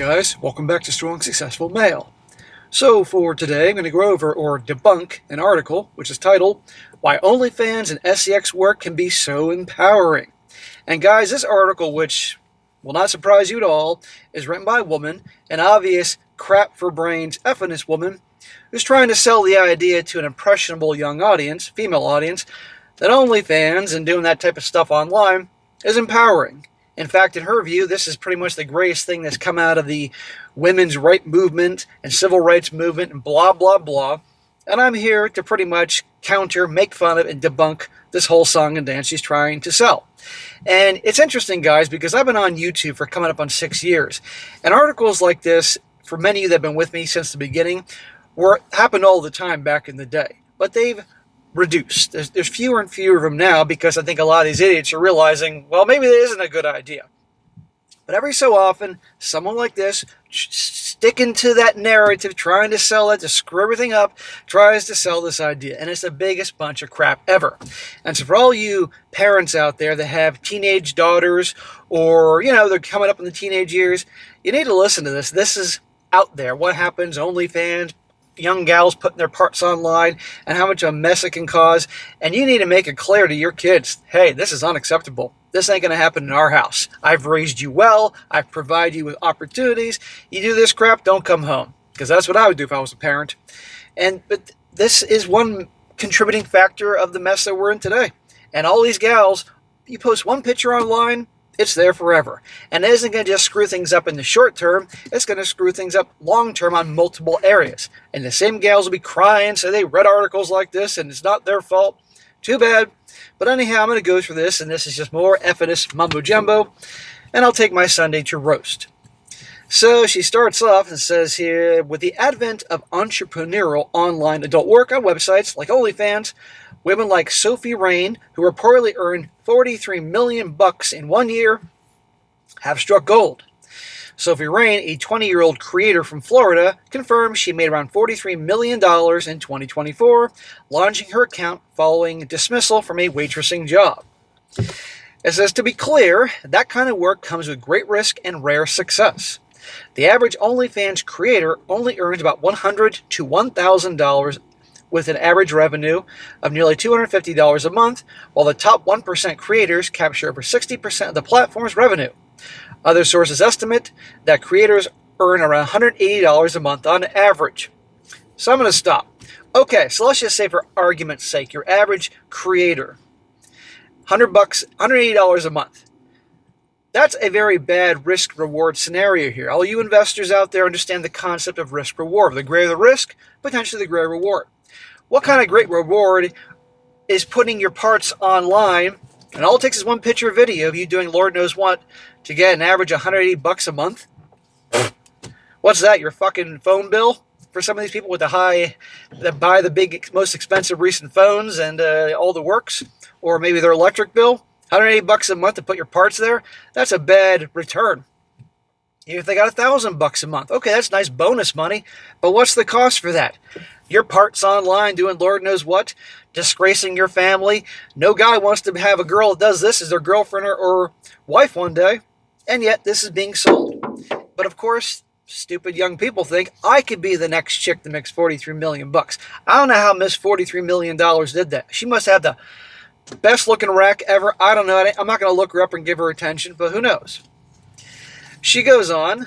guys, welcome back to Strong Successful Male. So for today, I'm going to go over or debunk an article which is titled, Why OnlyFans and SEX Work Can Be So Empowering. And guys, this article, which will not surprise you at all, is written by a woman, an obvious crap for brains feminist woman, who's trying to sell the idea to an impressionable young audience, female audience, that OnlyFans and doing that type of stuff online is empowering. In fact, in her view, this is pretty much the greatest thing that's come out of the women's rights movement and civil rights movement and blah, blah, blah. And I'm here to pretty much counter, make fun of, and debunk this whole song and dance she's trying to sell. And it's interesting, guys, because I've been on YouTube for coming up on 6 years. And articles like this, for many of you that have been with me since the beginning, happened all the time back in the day. But they've reduced. There's fewer and fewer of them now because I think a lot of these idiots are realizing, well, maybe that isn't a good idea. But every so often, someone like this, sticking to that narrative, trying to sell it, to screw everything up, tries to sell this idea. And it's the biggest bunch of crap ever. And so for all you parents out there that have teenage daughters or, they're coming up in the teenage years, you need to listen to this. This is out there. What happens, OnlyFans, young gals putting their parts online, and how much of a mess it can cause. And you need to make it clear to your kids, hey, this is unacceptable. This ain't going to happen in our house. I've raised you well. I've provided you with opportunities. You do this crap, don't come home. Because that's what I would do if I was a parent. But this is one contributing factor of the mess that we're in today. And all these gals, you post one picture online, it's there forever. And it isn't going to just screw things up in the short term. It's going to screw things up long term on multiple areas. And the same gals will be crying, so they read articles like this, and it's not their fault. Too bad. But anyhow, I'm going to go through this, and this is just more feminist mumbo-jumbo, and I'll take my Sunday to roast. So she starts off and says here, with the advent of entrepreneurial online adult work on websites like OnlyFans, women like Sophie Rain, who reportedly earned $43 million in 1 year, have struck gold. Sophie Rain, a 20-year-old creator from Florida, confirmed she made around $43 million in 2024, launching her account following dismissal from a waitressing job. It says, to be clear, that kind of work comes with great risk and rare success. The average OnlyFans creator only earns about $100 to $1,000 with an average revenue of nearly $250 a month, while the top 1% creators capture over 60% of the platform's revenue. Other sources estimate that creators earn around $180 a month on average. So I'm going to stop. Okay, so let's just say for argument's sake, your average creator, $100, $180 a month. That's a very bad risk-reward scenario here. All you investors out there understand the concept of risk-reward. The greater the risk, potentially the greater reward. What kind of great reward is putting your parts online, and all it takes is one picture or video of you doing Lord knows what to get an average $180 a month? What's that, your fucking phone bill? For some of these people with that buy the big, most expensive recent phones and all the works, or maybe their electric bill, $180 a month to put your parts there, that's a bad return. If they got $1,000 a month, okay, that's nice bonus money, but what's the cost for that? Your parts online doing Lord knows what, disgracing your family. No guy wants to have a girl that does this as their girlfriend or wife one day, and yet this is being sold. But of course, stupid young people think, I could be the next chick that makes $43 million. I don't know how Miss $43 million did that. She must have the best looking rack ever. I don't know. I'm not going to look her up and give her attention, but who knows? She goes on,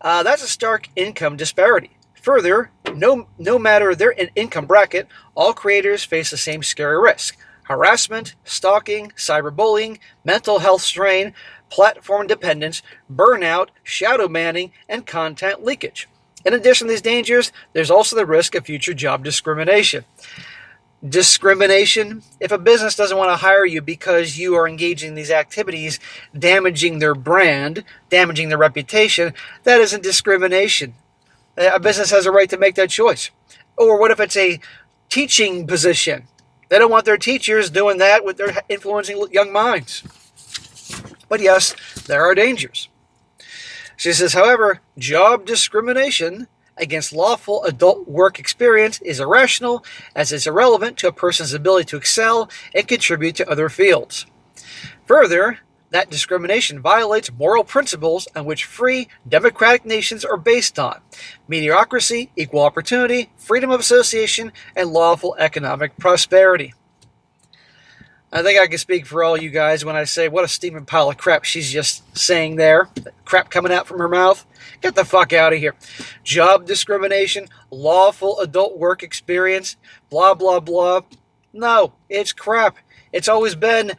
that's a stark income disparity. Further, no matter their income bracket, all creators face the same scary risk. Harassment, stalking, cyberbullying, mental health strain, platform dependence, burnout, shadow banning, and content leakage. In addition to these dangers, there's also the risk of future job discrimination. Discrimination, if a business doesn't want to hire you because you are engaging in these activities, damaging their brand, damaging their reputation, that isn't discrimination. A business has a right to make that choice. Or what if it's a teaching position? They don't want their teachers doing that with their influencing young minds. But yes, there are dangers. She says, however, job discrimination against lawful adult work experience is irrational as it's irrelevant to a person's ability to excel and contribute to other fields. Further, that discrimination violates moral principles on which free, democratic nations are based on mediocrity, equal opportunity, freedom of association, and lawful economic prosperity. I think I can speak for all you guys when I say what a steaming pile of crap she's just saying there. Crap coming out from her mouth. Get the fuck out of here. Job discrimination, lawful adult work experience, blah, blah, blah. No, it's crap. It's always been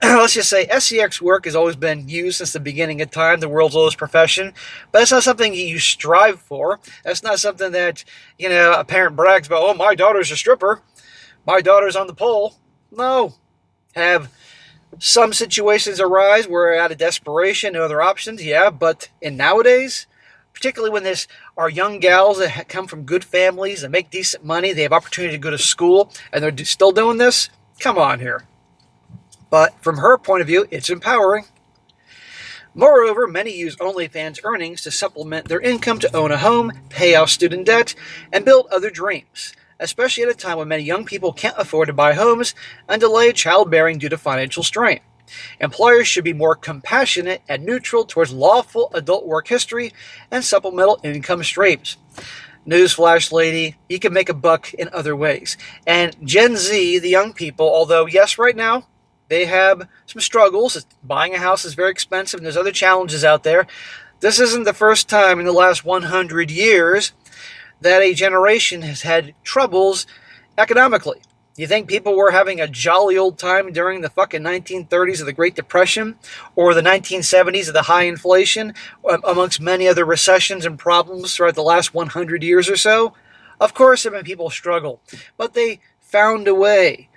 let's just say SEX work has always been used since the beginning of time, the world's oldest profession, but it's not something you strive for. That's not something that, a parent brags about, oh, my daughter's a stripper, my daughter's on the pole. No. Have some situations arise where out of desperation, no other options, yeah, but in nowadays, particularly when this are young gals that come from good families and make decent money, they have opportunity to go to school, and they're still doing this, come on here. But from her point of view, it's empowering. Moreover, many use OnlyFans earnings to supplement their income to own a home, pay off student debt, and build other dreams, especially at a time when many young people can't afford to buy homes and delay childbearing due to financial strain. Employers should be more compassionate and neutral towards lawful adult work history and supplemental income streams. Newsflash, lady, you can make a buck in other ways. And Gen Z, the young people, although, yes, right now, they have some struggles. Buying a house is very expensive, and there's other challenges out there. This isn't the first time in the last 100 years that a generation has had troubles economically. You think people were having a jolly old time during the fucking 1930s of the Great Depression or the 1970s of the high inflation, amongst many other recessions and problems throughout the last 100 years or so? Of course, people struggle, but they found a way.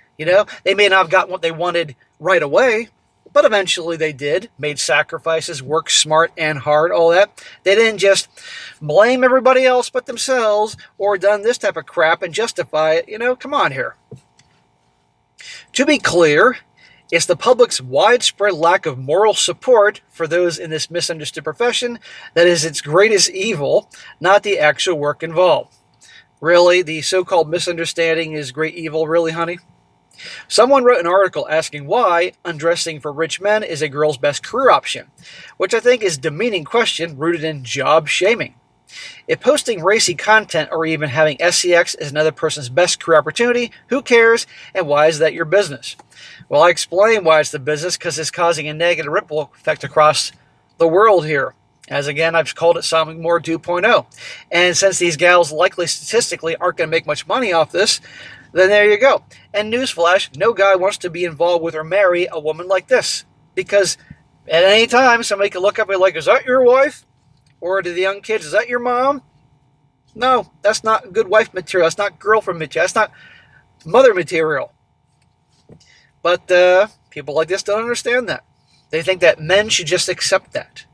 They may not have gotten what they wanted right away, but eventually they did, made sacrifices, worked smart and hard, all that. They didn't just blame everybody else but themselves or done this type of crap and justify it. Come on here. To be clear, it's the public's widespread lack of moral support for those in this misunderstood profession that is its greatest evil, not the actual work involved. Really? The so-called misunderstanding is great evil, really, honey? Someone wrote an article asking why undressing for rich men is a girl's best career option, which I think is a demeaning question rooted in job shaming. If posting racy content or even having SEX is another person's best career opportunity, who cares, and why is that your business? Well, I explain why it's the business because it's causing a negative ripple effect across the world here. As again, I've called it something more 2.0. And since these gals likely statistically aren't going to make much money off this, then there you go. And newsflash, no guy wants to be involved with or marry a woman like this. Because at any time, somebody can look up and be like, is that your wife? Or to the young kids, is that your mom? No, that's not good wife material. That's not girlfriend material. That's not mother material. But people like this don't understand that. They think that men should just accept that.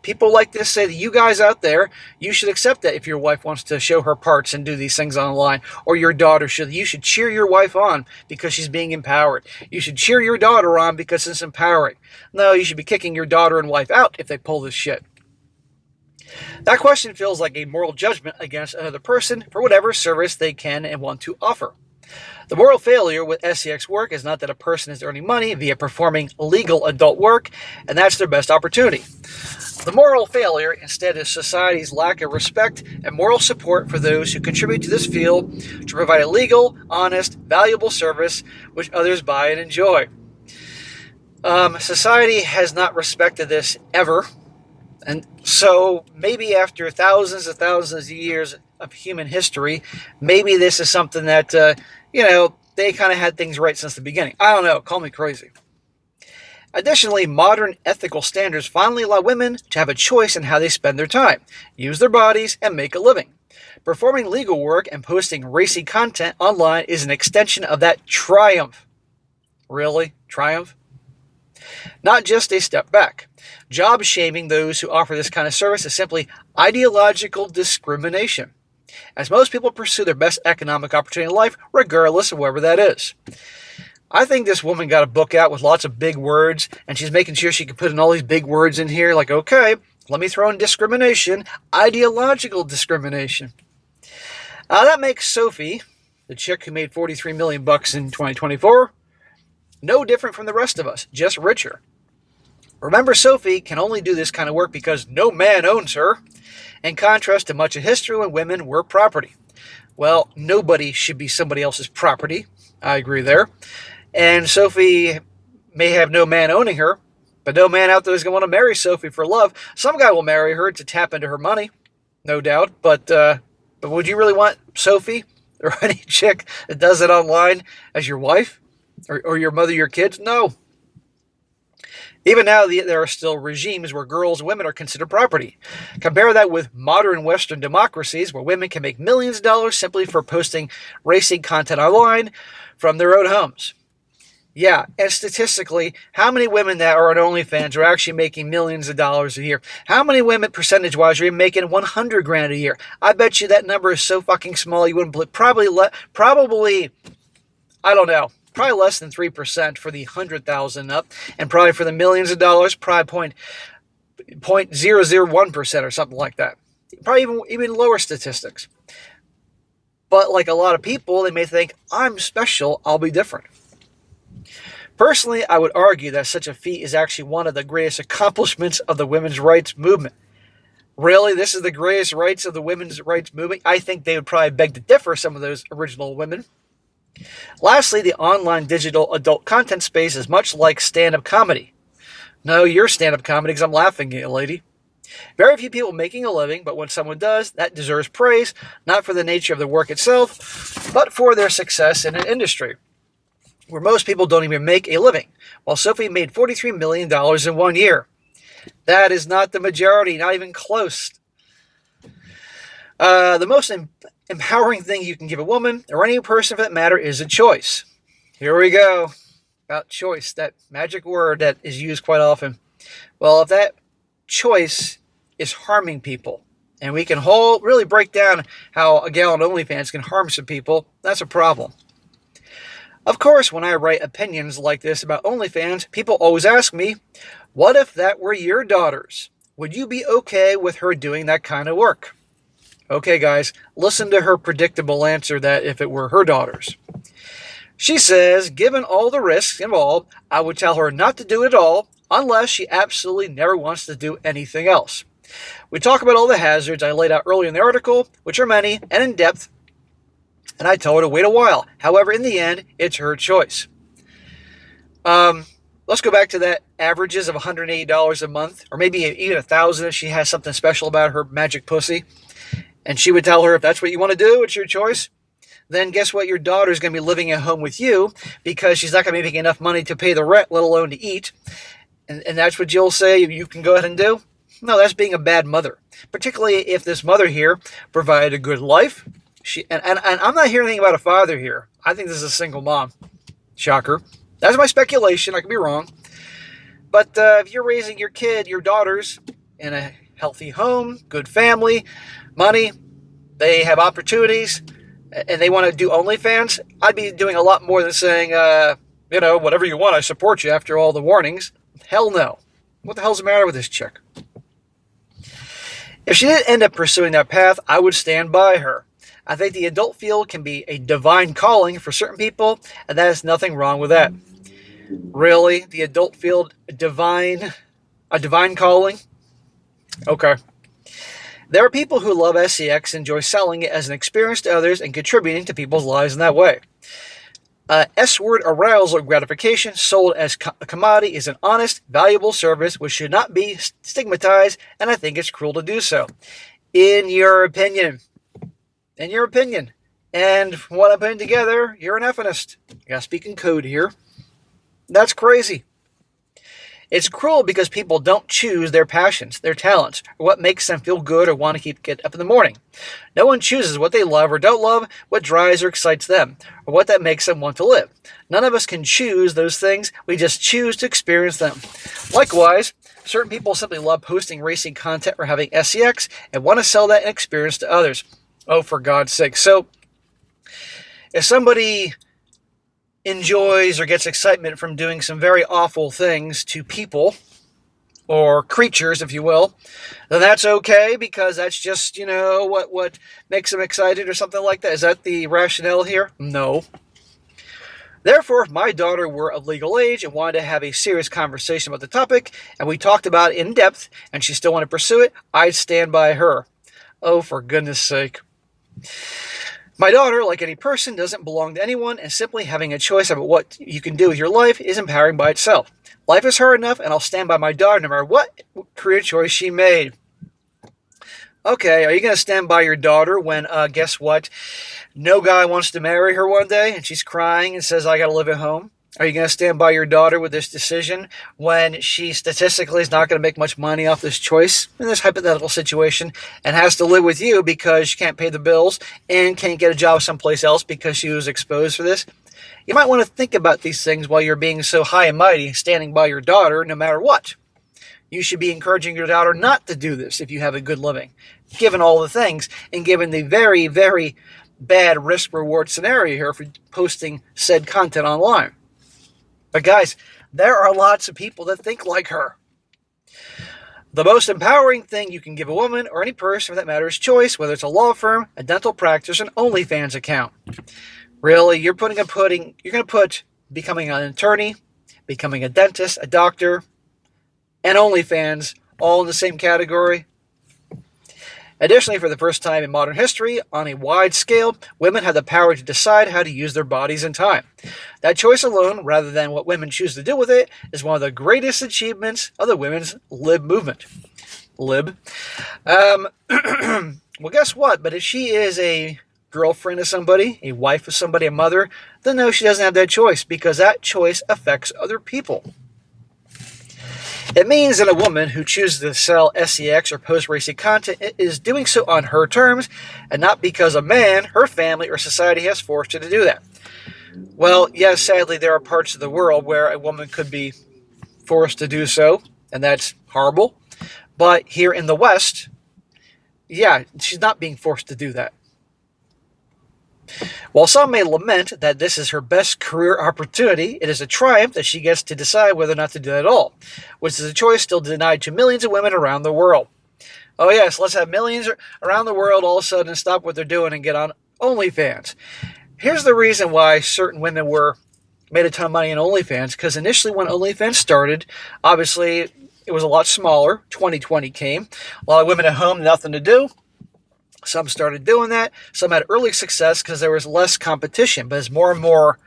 People like this say that you guys out there, you should accept that if your wife wants to show her parts and do these things online, or your daughter should. You should cheer your wife on because she's being empowered. You should cheer your daughter on because it's empowering. No, you should be kicking your daughter and wife out if they pull this shit. That question feels like a moral judgment against another person for whatever service they can and want to offer. The moral failure with SEX work is not that a person is earning money via performing legal adult work, and that's their best opportunity. The moral failure instead is society's lack of respect and moral support for those who contribute to this field to provide a legal, honest, valuable service which others buy and enjoy. Society has not respected this ever, and so maybe after thousands and thousands of years of human history, maybe this is something that, they kind of had things right since the beginning. I don't know, call me crazy. Additionally, modern ethical standards finally allow women to have a choice in how they spend their time, use their bodies, and make a living. Performing legal work and posting racy content online is an extension of that triumph. Really? Triumph? Not just a step back. Job shaming those who offer this kind of service is simply ideological discrimination, as most people pursue their best economic opportunity in life, regardless of wherever that is. I think this woman got a book out with lots of big words, and she's making sure she can put in all these big words in here, like, okay, let me throw in discrimination, ideological discrimination. That makes Sophie, the chick who made $43 million in 2024, No different from the rest of us, just richer. Remember, Sophie can only do this kind of work because no man owns her, in contrast to much of history when women were property. Well, nobody should be somebody else's property. I agree there. And Sophie may have no man owning her, but no man out there is going to want to marry Sophie for love. Some guy will marry her to tap into her money, no doubt. But would you really want Sophie or any chick that does it online as your wife or your mother, your kids? No. Even now, there are still regimes where girls and women are considered property. Compare that with modern Western democracies where women can make millions of dollars simply for posting racing content online from their own homes. Yeah, and statistically, how many women that are on OnlyFans are actually making millions of dollars a year? How many women, percentage-wise, are even making $100,000 a year? I bet you that number is so fucking small you wouldn't believe. Probably, I don't know. Probably less than 3% for the 100,000 up, and probably for the millions of dollars, probably 0.001% or something like that. Probably even lower statistics. But like a lot of people, they may think, I'm special, I'll be different. Personally, I would argue that such a feat is actually one of the greatest accomplishments of the women's rights movement. Really? This is the greatest rights of the women's rights movement? I think they would probably beg to differ, some of those original women. Lastly, the online digital adult content space is much like stand-up comedy. No, you're stand-up comedy because I'm laughing at you, lady. Very few people making a living, but when someone does, that deserves praise, not for the nature of the work itself, but for their success in an industry where most people don't even make a living, while Sophie made $43 million in 1 year. That is not the majority, not even close. The most empowering thing you can give a woman, or any person for that matter, is a choice. Here we go. About choice, that magic word that is used quite often. Well, if that choice is harming people, and we can really break down how a gal on OnlyFans can harm some people, that's a problem. Of course, when I write opinions like this about OnlyFans, people always ask me, what if that were your daughters? Would you be okay with her doing that kind of work? Okay, guys, listen to her predictable answer that if it were her daughters. She says, given all the risks involved, I would tell her not to do it at all unless she absolutely never wants to do anything else. We talk about all the hazards I laid out earlier in the article, which are many and in depth, and I tell her to wait a while. However, in the end, it's her choice. Let's go back to that averages of $180 a month, or maybe even $1,000 if she has something special about her magic pussy. And she would tell her, if that's what you want to do, it's your choice. Then guess what? Your daughter's going to be living at home with you because she's not going to be making enough money to pay the rent, let alone to eat. And that's what you'll say you can go ahead and do? No, that's being a bad mother. Particularly if this mother here provided a good life. And I'm not hearing anything about a father here. I think this is a single mom. Shocker. That's my speculation. I could be wrong. But if you're raising your daughters, in a healthy home, good family, money, they have opportunities, and they want to do OnlyFans, I'd be doing a lot more than saying, whatever you want, I support you after all the warnings. Hell no. What the hell's the matter with this chick? If she didn't end up pursuing that path, I would stand by her. I think the adult field can be a divine calling for certain people, and there is nothing wrong with that. Really? The adult field, a divine calling? Okay. There are people who love SEX and enjoy selling it as an experience to others and contributing to people's lives in that way. S-word arousal or gratification sold as a commodity is an honest, valuable service which should not be stigmatized, and I think it's cruel to do so. In your opinion. And from what I'm putting together, you're an feminist. I gotta speak in code here. That's crazy. It's cruel because people don't choose their passions, their talents, or what makes them feel good or want to get up in the morning. No one chooses what they love or don't love, what drives or excites them, or what that makes them want to live. None of us can choose those things. We just choose to experience them. Likewise, certain people simply love posting racing content or having SEX and want to sell that experience to others. Oh, for God's sake. So, if somebody enjoys or gets excitement from doing some very awful things to people, or creatures, if you will, then that's okay because that's just, what makes them excited or something like that. Is that the rationale here? No. Therefore, if my daughter were of legal age and wanted to have a serious conversation about the topic, and we talked about it in depth, and she still wanted to pursue it, I'd stand by her. Oh, for goodness sake. My daughter, like any person, doesn't belong to anyone, and simply having a choice about what you can do with your life is empowering by itself. Life is hard enough, and I'll stand by my daughter no matter what career choice she made. Okay, are you going to stand by your daughter when, guess what? No guy wants to marry her one day and she's crying and says, I got to live at home? Are you going to stand by your daughter with this decision when she statistically is not going to make much money off this choice in this hypothetical situation and has to live with you because she can't pay the bills and can't get a job someplace else because she was exposed for this? You might want to think about these things while you're being so high and mighty, standing by your daughter no matter what. You should be encouraging your daughter not to do this if you have a good living, given all the things, and given the very, very bad risk-reward scenario here for posting said content online. But guys, there are lots of people that think like her. The most empowering thing you can give a woman, or any person for that matter, is choice, whether it's a law firm, a dental practice, an OnlyFans account. Really, you're going to put becoming an attorney, becoming a dentist, a doctor, and OnlyFans all in the same category? Additionally, for the first time in modern history, on a wide scale, women have the power to decide how to use their bodies and time. That choice alone, rather than what women choose to do with it, is one of the greatest achievements of the women's lib movement. Lib. Well, guess what? But if she is a girlfriend of somebody, a wife of somebody, a mother, then no, she doesn't have that choice, because that choice affects other people. It means that a woman who chooses to sell sex or post-racy content is doing so on her terms, and not because a man, her family, or society has forced her to do that. Well, yes, sadly, there are parts of the world where a woman could be forced to do so, and that's horrible. But here in the West, yeah, she's not being forced to do that. While some may lament that this is her best career opportunity, it is a triumph that she gets to decide whether or not to do that at all, which is a choice still denied to millions of women around the world. Oh yes, let's have millions around the world all of a sudden stop what they're doing and get on OnlyFans. Here's the reason why certain women made a ton of money in OnlyFans, because initially when OnlyFans started, obviously it was a lot smaller. 2020 came. A lot of women at home, nothing to do. Some started doing that. Some had early success because there was less competition. But as more and more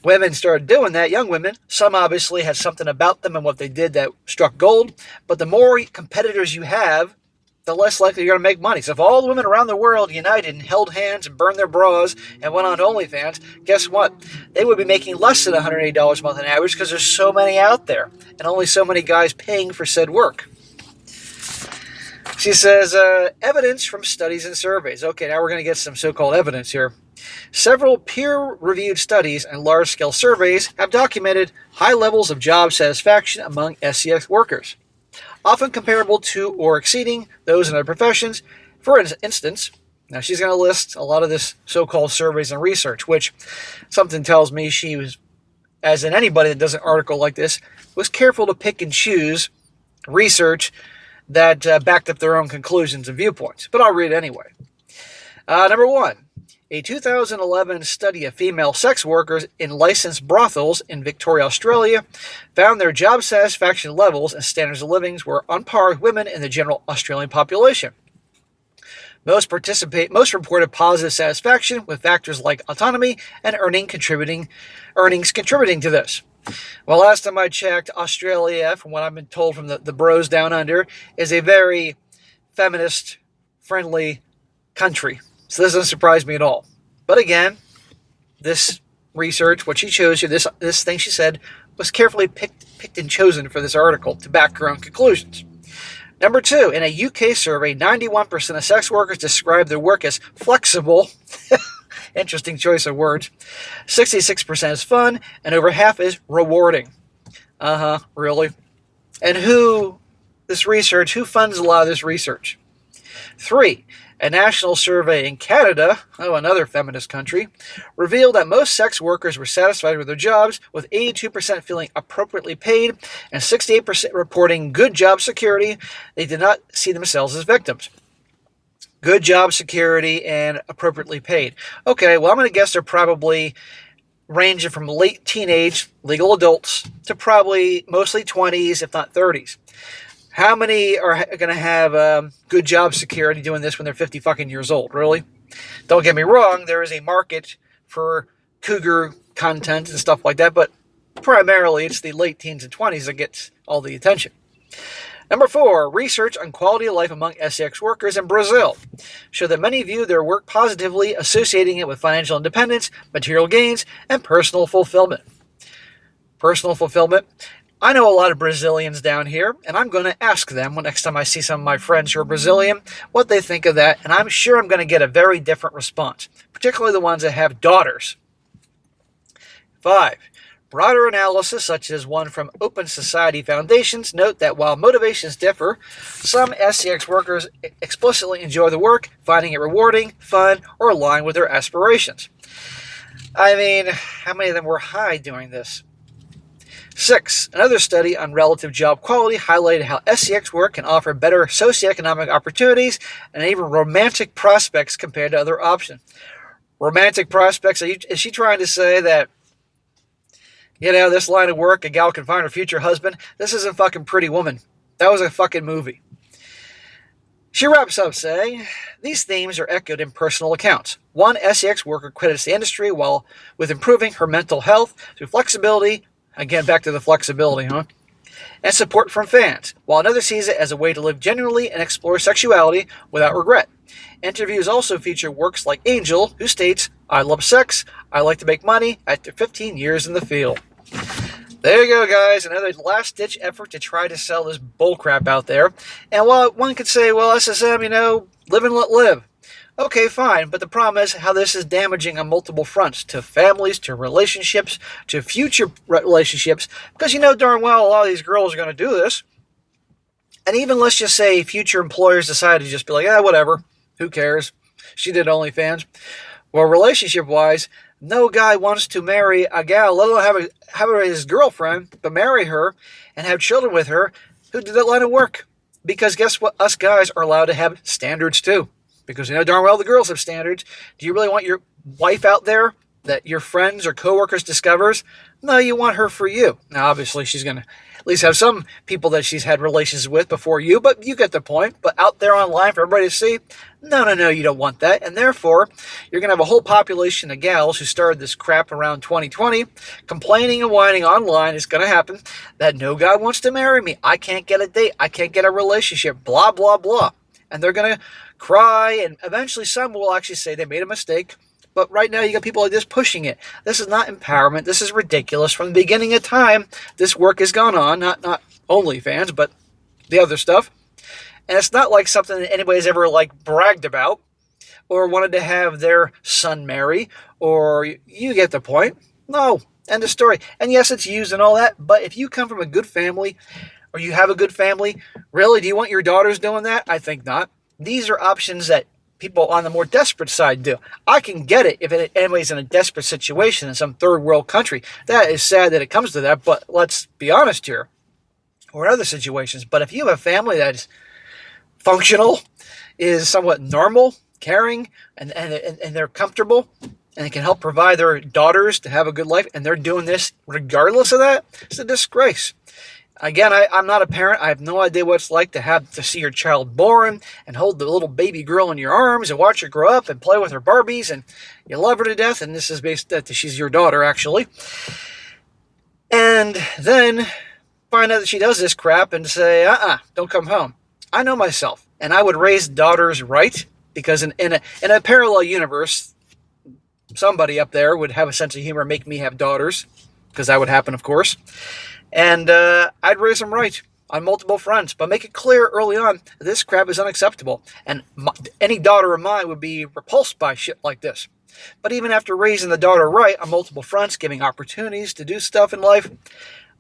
women started doing that, young women, some obviously had something about them and what they did that struck gold. But the more competitors you have, the less likely you're going to make money. So if all the women around the world united and held hands and burned their bras and went on to OnlyFans, guess what? They would be making less than $180 a month on average because there's so many out there and only so many guys paying for said work. She says, evidence from studies and surveys. Okay, now we're going to get some so-called evidence here. Several peer-reviewed studies and large-scale surveys have documented high levels of job satisfaction among SEX workers, often comparable to or exceeding those in other professions. For instance, now she's going to list a lot of this so-called surveys and research, which something tells me she was, as in anybody that does an article like this, was careful to pick and choose research that backed up their own conclusions and viewpoints. But I'll read it anyway. Number one, a 2011 study of female sex workers in licensed brothels in Victoria, Australia, found their job satisfaction levels and standards of living were on par with women in the general Australian population. Most reported positive satisfaction, with factors like autonomy and earnings contributing to this. Well, last time I checked, Australia, from what I've been told from the bros down under, is a very feminist-friendly country. So this doesn't surprise me at all. But again, this research, what she chose here, this thing she said, was carefully picked and chosen for this article to back her own conclusions. Number two, in a UK survey, 91% of sex workers describe their work as flexible. Interesting choice of words. 66% is fun, and over half is rewarding. Really? And who funds a lot of this research? 3, a national survey in Canada, another feminist country, revealed that most sex workers were satisfied with their jobs, with 82% feeling appropriately paid and 68% reporting good job security. They did not see themselves as victims. Good job security and appropriately paid. Okay, well, I'm going to guess they're probably ranging from late teenage legal adults to probably mostly 20s, if not 30s. How many are going to have good job security doing this when they're 50 fucking years old? Really? Don't get me wrong, there is a market for cougar content and stuff like that, but primarily it's the late teens and 20s that gets all the attention. Number 4, research on quality of life among SEX workers in Brazil show that many view their work positively, associating it with financial independence, material gains, and personal fulfillment. Personal fulfillment. I know a lot of Brazilians down here, and I'm going to ask them when next time I see some of my friends who are Brazilian what they think of that, and I'm sure I'm going to get a very different response, particularly the ones that have daughters. 5. Broader analysis, such as one from Open Society Foundations, note that while motivations differ, some SCX workers explicitly enjoy the work, finding it rewarding, fun, or aligned with their aspirations. I mean, how many of them were high doing this? 6. Another study on relative job quality highlighted how SCX work can offer better socioeconomic opportunities and even romantic prospects compared to other options. Romantic prospects? Is she trying to say that, this line of work, a gal can find her future husband? This isn't fucking Pretty Woman. That was a fucking movie. She wraps up saying, these themes are echoed in personal accounts. One SEX worker credits the industry with improving her mental health through flexibility, again back to the flexibility, and support from fans, while another sees it as a way to live genuinely and explore sexuality without regret. Interviews also feature works like Angel, who states, I love sex, I like to make money after 15 years in the field. There you go, guys. Another last-ditch effort to try to sell this bullcrap out there. And while one could say, well, SSM, live and let live. Okay, fine. But the problem is how this is damaging on multiple fronts, to families, to relationships, to future relationships. Because darn well a lot of these girls are going to do this. And even let's just say future employers decide to just be like, whatever. Who cares? She did OnlyFans. Well, relationship-wise, no guy wants to marry a gal, let alone have her as his girlfriend, but marry her and have children with her who did that line of work. Because guess what? Us guys are allowed to have standards too. Because darn well the girls have standards. Do you really want your wife out there that your friends or coworkers discovers? No, you want her for you. Now, obviously, she's going to at least have some people that she's had relations with before you, but you get the point. But out there online for everybody to see, no, you don't want that. And therefore, you're going to have a whole population of gals who started this crap around 2020, complaining and whining online. It's going to happen that no guy wants to marry me. I can't get a date. I can't get a relationship, blah, blah, blah. And they're going to cry, and eventually some will actually say they made a mistake. But right now, you got people like this pushing it. This is not empowerment. This is ridiculous. From the beginning of time, this work has gone on. Not OnlyFans, but the other stuff. And it's not like something that anybody's ever bragged about or wanted to have their son marry. Or you get the point. No. End of story. And yes, it's used and all that. But if you come from a good family, or you have a good family, really, do you want your daughters doing that? I think not. These are options that people on the more desperate side do. I can get it if anybody's in a desperate situation in some third world country. That is sad that it comes to that, but let's be honest here. Or in other situations. But if you have a family that is functional, is somewhat normal, caring, and they're comfortable, and they can help provide their daughters to have a good life, and they're doing this regardless of that, it's a disgrace. Again, I'm not a parent. I have no idea what it's like to have to see your child born and hold the little baby girl in your arms and watch her grow up and play with her Barbies, and you love her to death, and this is based that she's your daughter, actually. And then find out that she does this crap and say, don't come home. I know myself, and I would raise daughters right, because in a parallel universe, somebody up there would have a sense of humor and make me have daughters, because that would happen, of course. And I'd raise them right on multiple fronts, but make it clear early on that this crap is unacceptable. And any daughter of mine would be repulsed by shit like this. But even after raising the daughter right on multiple fronts, giving opportunities to do stuff in life,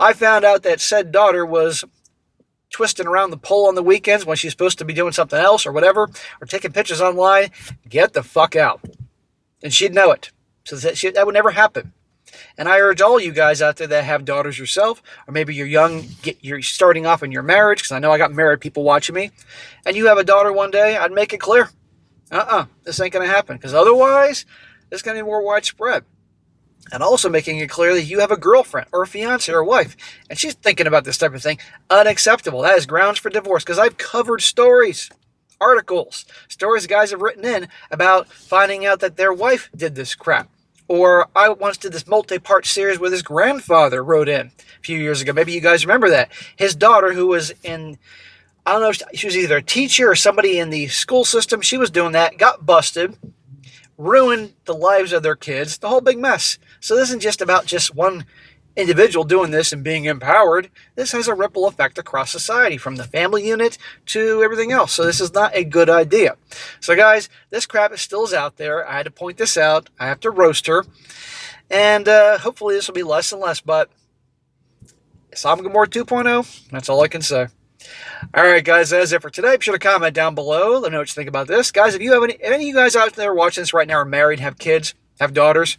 I found out that said daughter was twisting around the pole on the weekends when she's supposed to be doing something else or whatever, or taking pictures online. Get the fuck out. And she'd know it. So that would never happen. And I urge all you guys out there that have daughters yourself, or maybe you're young, you're starting off in your marriage, because I know I got married people watching me, and you have a daughter one day, I'd make it clear. This ain't going to happen, because otherwise, it's going to be more widespread. And also making it clear that you have a girlfriend or a fiance or a wife, and she's thinking about this type of thing. Unacceptable. That is grounds for divorce, because I've covered stories, articles, stories guys have written in about finding out that their wife did this crap. Or I once did this multi-part series where his grandfather wrote in a few years ago. Maybe you guys remember that. His daughter, who was in, I don't know, she was either a teacher or somebody in the school system. She was doing that, got busted, ruined the lives of their kids, the whole big mess. So this isn't just about just one individual doing this and being empowered. This has a ripple effect across society, from the family unit to everything else. So this is not a good idea. So guys, this crap is still out there. I had to point this out. I have to roast her. And hopefully this will be less and less. But Sodom and Gomorrah 2.0, that's all I can say. All right, guys, that's it for today. Be sure to comment down below. Let me know what you think about this. Guys, if you have any of you guys out there watching this right now are married, have kids, have daughters,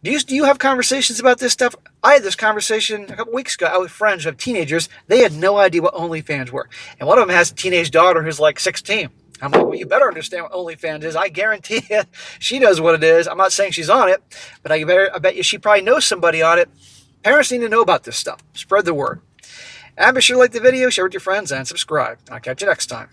do you have conversations about this stuff? I had this conversation a couple weeks ago out with friends who have teenagers. They had no idea what OnlyFans were. And one of them has a teenage daughter who's like 16. I'm like, well, you better understand what OnlyFans is. I guarantee you she knows what it is. I'm not saying she's on it, but I bet you she probably knows somebody on it. Parents need to know about this stuff. Spread the word. And be sure to like the video, share with your friends, and subscribe. I'll catch you next time.